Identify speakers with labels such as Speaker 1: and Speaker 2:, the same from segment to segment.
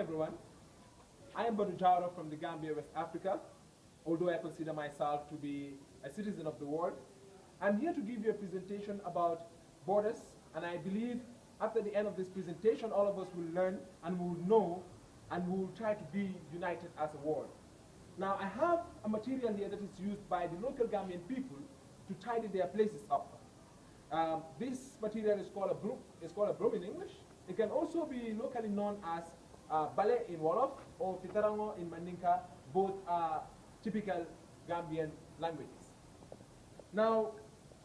Speaker 1: everyone. I am Badou Jawara from the Gambia, West Africa, although I consider myself to be a citizen of the world. I'm here to give you a presentation about borders, and I believe after the end of this presentation, all of us will learn and will know and will try to be united as a world. Now, I have a material here that is used by the local Gambian people to tidy their places up. This material is called a broom in English. It can also be locally known as ballet in Wolof or Fitarango in Mandinka. Both are typical Gambian languages. Now,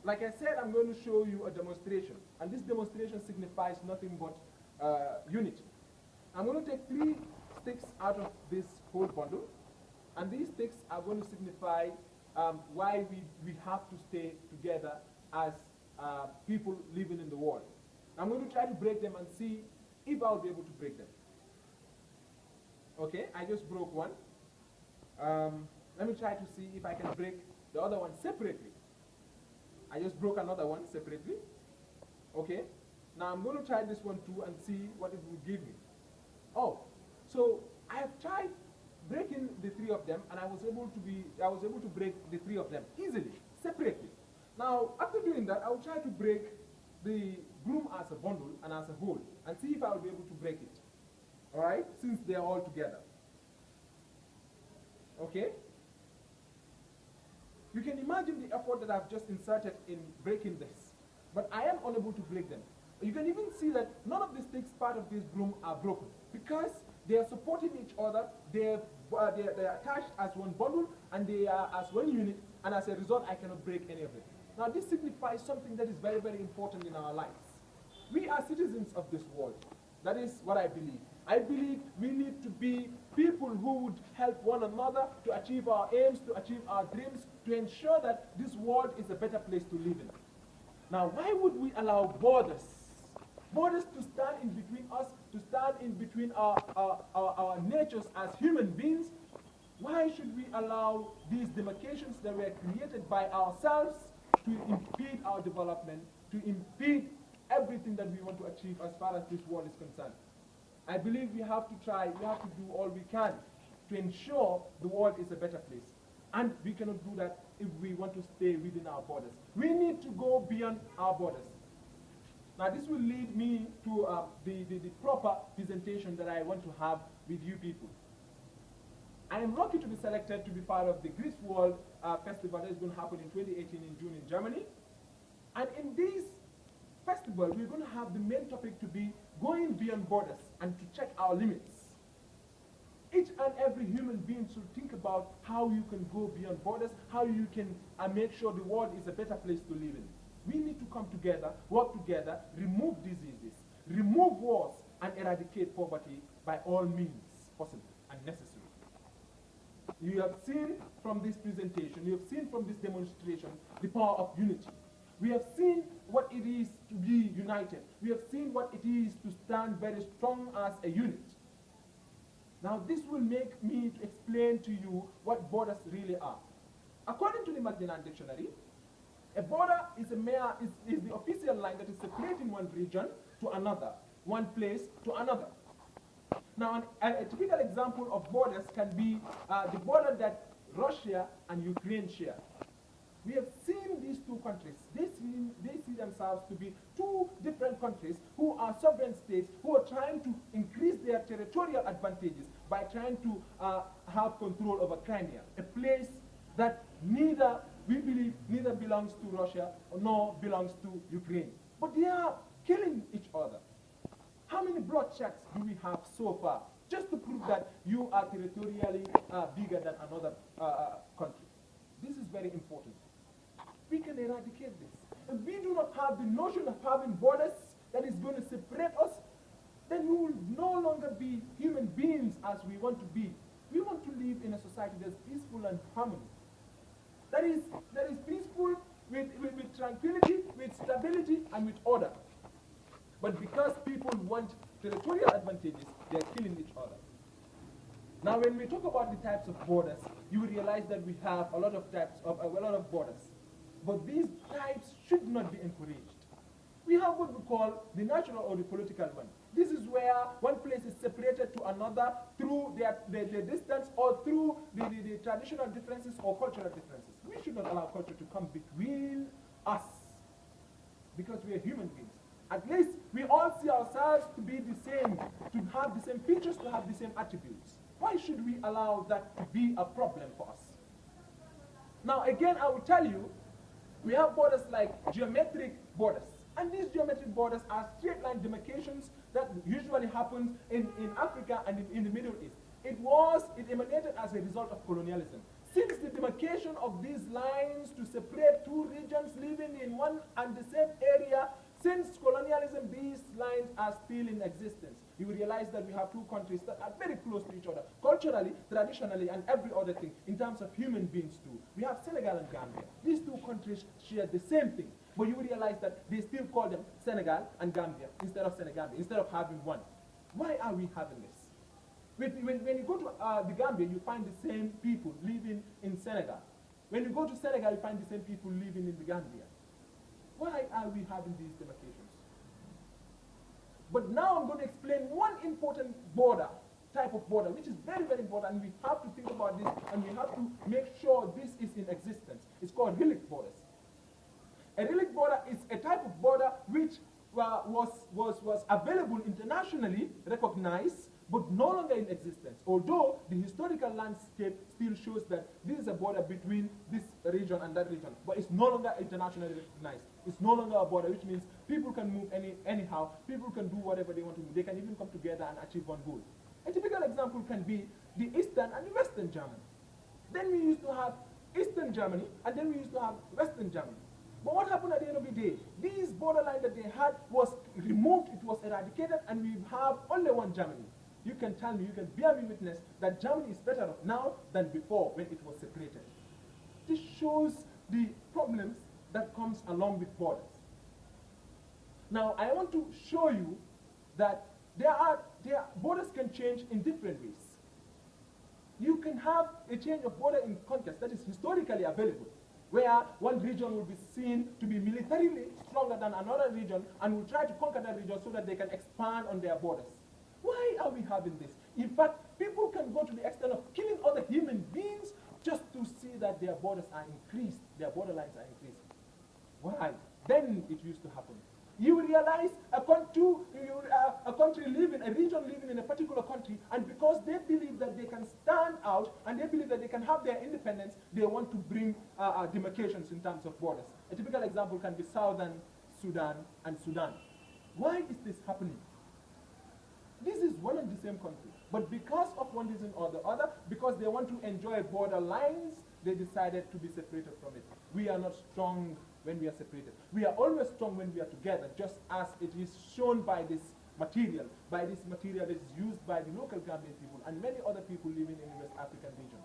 Speaker 1: like I said, I'm going to show you a demonstration. And this demonstration signifies nothing but unity. I'm going to take 3 sticks out of this whole bundle. And these sticks are going to signify why we have to stay together as people living in the world. I'm going to try to break them and see if I'll be able to break them. Okay, I just broke one. Let me try to see if I can break the other one separately. I just broke another one separately. Okay, now I'm going to try this one too and see what it will give me. Oh, so I have tried breaking the 3 of them, and I was able to break the 3 of them easily, separately. Now, after doing that, I will try to break the broom as a bundle and as a whole, and see if I will be able to break it. All right, since they are all together. Okay. You can imagine the effort that I've just inserted in breaking this, but I am unable to break them. You can even see that none of the sticks part of this broom are broken because they are supporting each other. They're attached as one bundle and they are as one unit, and as a result, I cannot break any of it. Now, this signifies something that is very, very important in our lives. We are citizens of this world. That is what I believe. I believe we need to be people who would help one another to achieve our aims, to achieve our dreams, to ensure that this world is a better place to live in. Now, why would we allow borders to stand in between us, to stand in between our natures as human beings? Why should we allow these demarcations that were created by ourselves to impede our development, to impede everything that we want to achieve as far as this world is concerned? I believe we have to try, we have to do all we can to ensure the world is a better place. And we cannot do that if we want to stay within our borders. We need to go beyond our borders. Now, this will lead me to the proper presentation that I want to have with you people. I am lucky to be selected to be part of the Greece World Festival that is going to happen in 2018 in June in Germany. And in this festival, we're going to have the main topic to be going beyond borders and to check our limits. Each and every human being should think about how you can go beyond borders, how you can make sure the world is a better place to live in. We need to come together, work together, remove diseases, remove wars, and eradicate poverty by all means possible and necessary. You have seen from this presentation, you have seen from this demonstration the power of unity. We have seen what it is to be united. We have seen what it is to stand very strong as a unit. Now, this will make me to explain to you what borders really are. According to the Macmillan Dictionary, a border is the official line that is separating one region to another, one place to another. Now, a typical example of borders can be the border that Russia and Ukraine share. We have seen these 2 countries. They see themselves to be 2 different countries who are sovereign states who are trying to increase their territorial advantages by trying to have control over Crimea, a place that we believe neither belongs to Russia nor belongs to Ukraine. But they are killing each other. How many bloodsheds do we have so far? Just to prove that you are territorially bigger than another country. This is very important. We can eradicate this. If we do not have the notion of having borders that is going to separate us, then we will no longer be human beings as we want to be. We want to live in a society that's peaceful and harmony. That is peaceful with tranquility, with stability, and with order. But because people want territorial advantages, they are killing each other. Now, when we talk about the types of borders, you will realize that we have a lot of borders. But these types should not be encouraged. We have what we call the natural or the political one. This is where one place is separated to another through the distance or through the traditional differences or cultural differences. We should not allow culture to come between us because we are human beings. At least we all see ourselves to be the same, to have the same features, to have the same attributes. Why should we allow that to be a problem for us? Now again, I will tell you, we have borders like geometric borders. And these geometric borders are straight line demarcations that usually happens in Africa and in the Middle East. It emanated as a result of colonialism. Since the demarcation of these lines to separate two regions living in one and the same area, since colonialism, these lines are still in existence. You will realize that we have two countries that are very close to each other, culturally, traditionally, and every other thing, in terms of human beings too. We have Senegal and Gambia. These two countries share the same thing, but you will realize that they still call them Senegal and Gambia instead of Senegambia, instead of having one. Why are we having this? When you go to the Gambia, you find the same people living in Senegal. When you go to Senegal, you find the same people living in the Gambia. Why are we having these demarcations? But now I'm going to explain one important type of border, which is very, very important, and we have to think about this, and we have to make sure this is in existence. It's called relic borders. A relic border is a type of border which was available internationally, recognized, but no longer in existence. Although the historical landscape still shows that this is a border between this region and that region, but it's no longer internationally recognized. It's no longer a border, which means people can move anyhow, people can do whatever they want to do. They can even come together and achieve one goal. A typical example can be the Eastern and the Western Germany. Then we used to have Eastern Germany, and then we used to have Western Germany. But what happened at the end of the day? These borderline that they had was removed, it was eradicated, and we have only one Germany. You can tell me, you can bear me witness that Germany is better off now than before when it was separated. This shows the problems that comes along with borders. Now, I want to show you that borders can change in different ways. You can have a change of border in context that is historically available, where one region will be seen to be militarily stronger than another region and will try to conquer that region so that they can expand on their borders. Why are we having this? In fact, people can go to the extent of killing other human beings just to see that their borders are increased, their borderlines are increased. Why? Then it used to happen. You will realize a region living in a particular country, and because they believe that they can stand out and they believe that they can have their independence, they want to bring demarcations in terms of borders. A typical example can be Southern Sudan and Sudan. Why is this happening? This is one and the same country, but because of one reason or the other, because they want to enjoy border lines, they decided to be separated from it. We are not strong when we are separated. We are always strong when we are together, just as it is shown by this material that is used by the local Gambian people and many other people living in the West African region.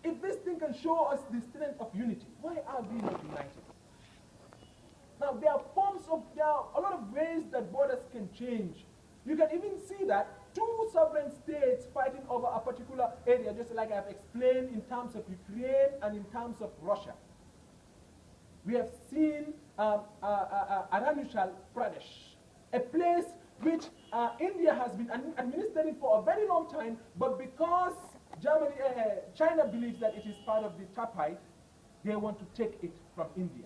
Speaker 1: If this thing can show us the strength of unity, why are we not united? Now, there are a lot of ways that borders can change. You can even see that two sovereign states fighting over a particular area, just like I have explained in terms of Ukraine and in terms of Russia. We have seen Arunachal Pradesh, a place which India has been administering for a very long time, but because China believes that it is part of the tripartite, they want to take it from India.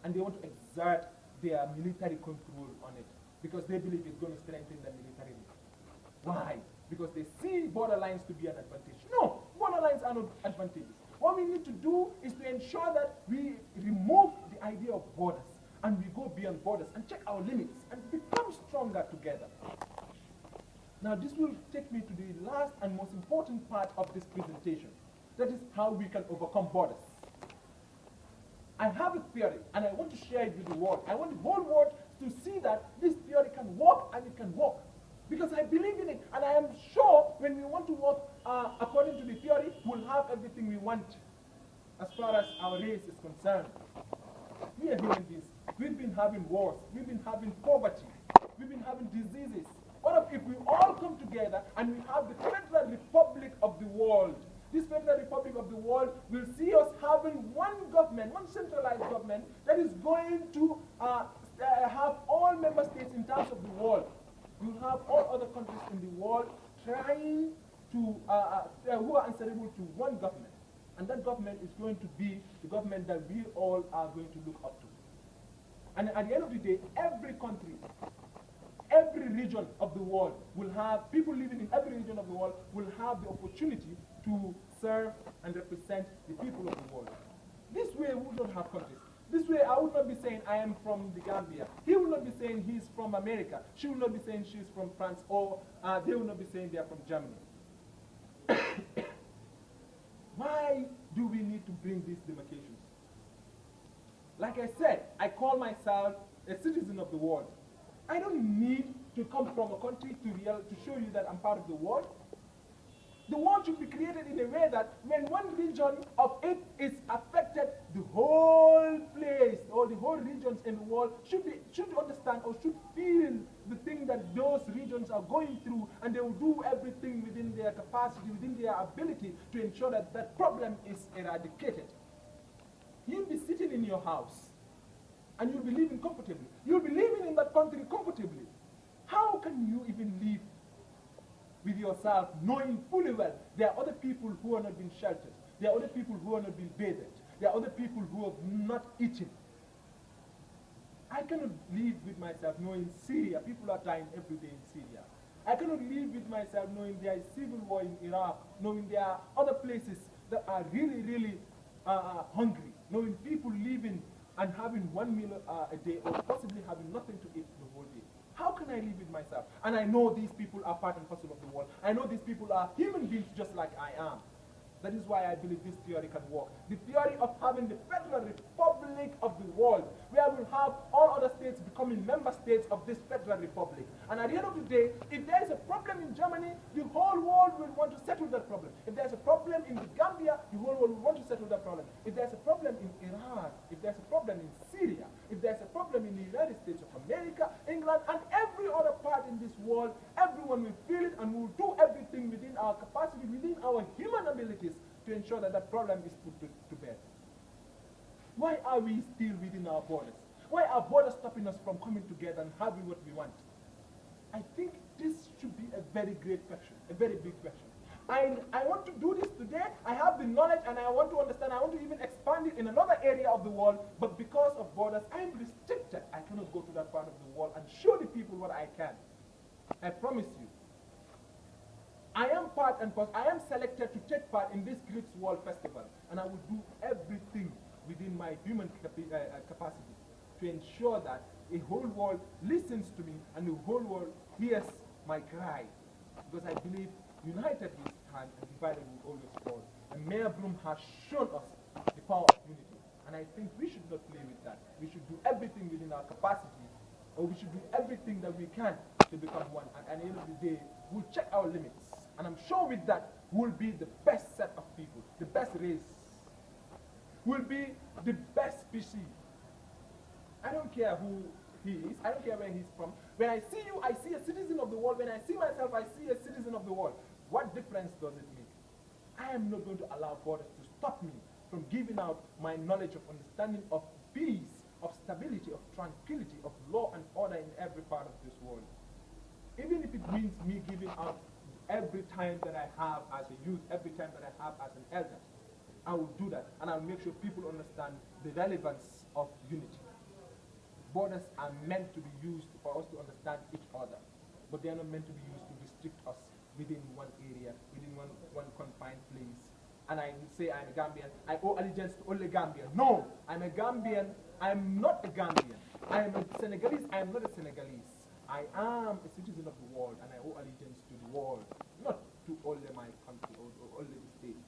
Speaker 1: And they want to exert their military control on it because they believe it's going to strengthen them militarily. Why? Because they see borderlines to be an advantage. No, borderlines are not advantageous. What we need to do is to ensure that we remove the idea of borders and we go beyond borders and check our limits and become stronger together. Now, this will take me to the last and most important part of this presentation. That is how we can overcome borders. I have a theory, and I want to share it with the world. I want the whole world to see that this theory can work, and it can work. Because I believe in it, and I am sure when we want to work according to the theory, we'll have everything we want as far as our race is concerned. We are human beings. We've been having wars. We've been having poverty. We've been having diseases. What if we all come together and we have the Federal Republic of the world? This Federal Republic of the world will see us having one government, one centralized government that is going to have all member states in terms of the world. trying to, who are answerable to one government. And that government is going to be the government that we all are going to look up to. And at the end of the day, every country, every region of the world will have, people living in every region of the world will have the opportunity to serve and represent the people of the world. This way we don't have countries. This way I would not be saying I am from the Gambia. He will not be saying he's from America. She will not be saying she's from France, or they will not be saying they're from Germany. Why do we need to bring these demarcations? Like I said, I call myself a citizen of the world. I don't need to come from a country to show you that I'm part of the world. The world should be created in a way that when one region of it is affected, the whole place or the whole regions in the world should understand or should feel the thing that those regions are going through, and they will do everything within their capacity, within their ability to ensure that that problem is eradicated. You'll be sitting in your house and you'll be living comfortably. You'll be living in that country comfortably. How can you even live with yourself knowing fully well there are other people who are not being sheltered, there are other people who are not being bathed, there are other people who have not eaten? I cannot live with myself knowing Syria, people are dying every day in Syria. I cannot live with myself knowing there is civil war in Iraq, knowing there are other places that are really, really hungry, knowing people living and having 1 meal a day, or possibly having nothing to eat the whole day. How can I live with myself? And I know these people are part and parcel of the world. I know these people are human beings just like I am. That is why I believe this theory can work. The theory of having the Federal Republic of the world, where we'll have all other states becoming member states of this Federal Republic. And at the end of the day, if there is a problem in Germany, the whole world will want to settle that problem. If there's a problem in the Gambia, the whole world will want to settle that problem. If there's a problem in Iran, if there's a problem in Syria, if there's a problem in the United States of America, England, and every other part in this world, everyone will feel it, and we will do everything within our capacity, within our human abilities, to ensure that that problem is put to bed. Why are we still within our borders? Why are borders stopping us from coming together and having what we want? I think this should be a very great question, a very big question. I want to do this today. I have the knowledge and I want to understand. I want to even expand it in another area of the world, but because of borders, I'm restricted. I cannot go to that part of the world and show the people what I can. I promise you. I am part and parcel. I am selected to take part in this Great World Festival, and I will do everything within my human capacity to ensure that the whole world listens to me and the whole world hears my cry. Because I believe united we stand and divided we always fall. And Mayor Bloom has shown us the power of unity, and I think we should not play with that. We should do everything within our capacity, or we should do everything that we can to become one. And at the end of the day, we'll check our limits. And I'm sure with that, we'll be the best set of people, the best race. We'll be the best species. I don't care who he is. I don't care where he's from. When I see you, I see a citizen of the world. When I see myself, I see a citizen of the world. What difference does it make? I am not going to allow borders to stop me from giving out my knowledge of understanding of peace, of stability, of tranquility, of law and order in every part of this world. Even if it means me giving out every time that I have as a youth, every time that I have as an elder, I will do that, and I'll make sure people understand the relevance of unity. Borders are meant to be used for us to understand each other, but they are not meant to be used to restrict us within one area, within one confined place. And I say I'm a Gambian, I owe allegiance to only Gambian. No, I'm a Gambian, I'm not a Gambian. I am a Senegalese, I am not a Senegalese. I am a citizen of the world, and I owe allegiance to the world, not to only my country or only the state.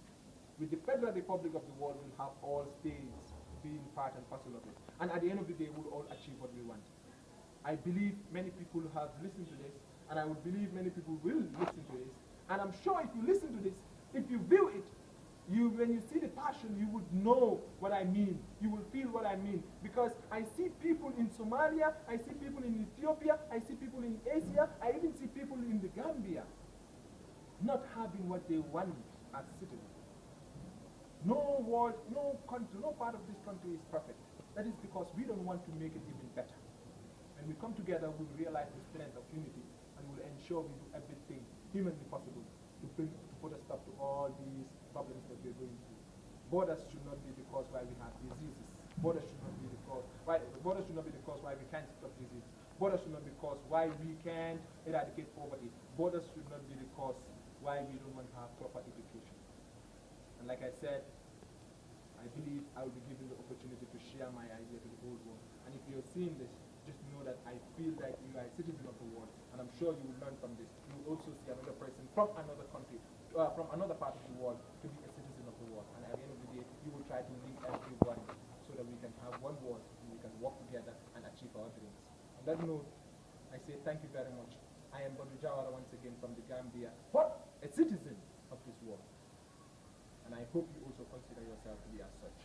Speaker 1: With the Federal Republic of the world, we'll have all states being part and parcel of it. And at the end of the day, we'll all achieve what we want. I believe many people have listened to this, and I would believe many people will listen to this. And I'm sure if you listen to this, if you view it, when you see the passion, you would know what I mean. You will feel what I mean. Because I see people in Somalia, I see people in Ethiopia, I see people in Asia, I even see people in the Gambia not having what they want as citizens. No world, no country, no part of this country is perfect. That is because we don't want to make it even better. When we come together, we'll realize the strength of unity, and we'll ensure we do everything humanly possible to put a stop to all these problems that we're going through. Borders should not be the cause why we have diseases. Borders should not be the cause why we can't stop disease. Borders should not be the cause why we can't eradicate poverty. Borders should not be the cause why we don't want to have proper education. And like I said, I believe I will be given the opportunity to share my idea to the whole world. And if you're seeing this, just know that I feel that you are a citizen of the world, and I'm sure you will learn from this. You will also see another person from another country, from another part of the world, to be a citizen of the world. And at the end of the day, you will try to link everybody so that we can have one world and we can work together and achieve our dreams. On that note, I say thank you very much. I am Badou Jawara once again from the Gambia, but a citizen of this world. And I hope you also consider yourself to be as such.